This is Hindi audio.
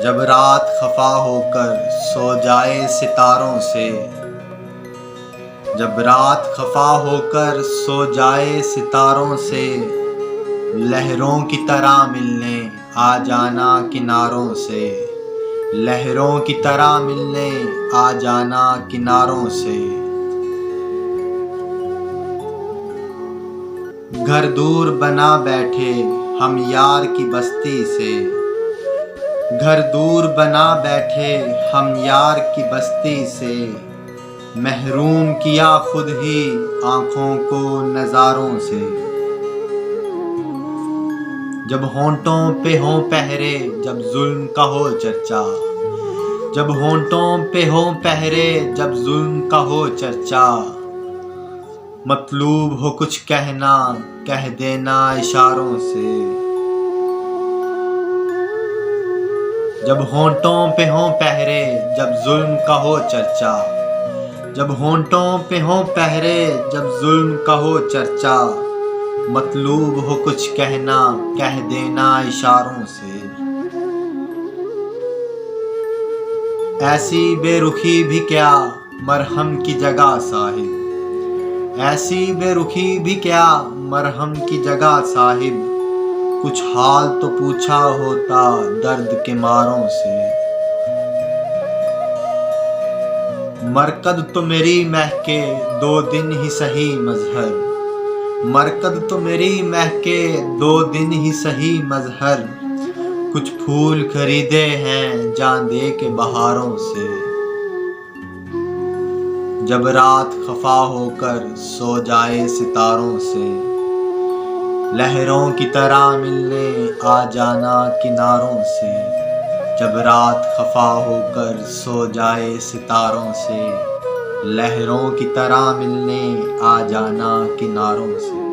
जब रात खफा होकर सो जाए सितारों से, जब रात खफा होकर सो जाए सितारों से, लहरों की तरह मिलने आ जाना किनारों से, लहरों की तरह मिलने आ जाना किनारों से। घर दूर बना बैठे हम यार की बस्ती से, घर दूर बना बैठे हम यार की बस्ती से, महरूम किया खुद ही आँखों को नज़ारों से। जब होंठों पे हो पहरे जब जुल्म का हो चर्चा, जब होंठों पे हो पहरे जब जुल्म का हो चर्चा, मतलूब हो कुछ कहना कह देना इशारों से। जब होंठों पे हो पहरे जब जुल्म का हो चर्चा, जब होंठों पे हो पहरे जब जुल्म का हो चर्चा, मतलूब हो कुछ कहना कह देना इशारों से। ऐसी बेरुखी भी क्या मरहम की जगह साहिब, ऐसी बेरुखी भी क्या मरहम की जगह साहिब, कुछ हाल तो पूछा होता दर्द के मारों से। मरकद तो मेरी महके दो दिन ही सही मजहर, मरकद तो मेरी महके दो दिन ही सही मजहर, कुछ फूल खरीदे हैं जान दे के बहारों से। जब रात खफा होकर सो जाए सितारों से, लहरों की तरह मिलने आ जाना किनारों से। जब रात खफा होकर सो जाए सितारों से, लहरों की तरह मिलने आ जाना किनारों से।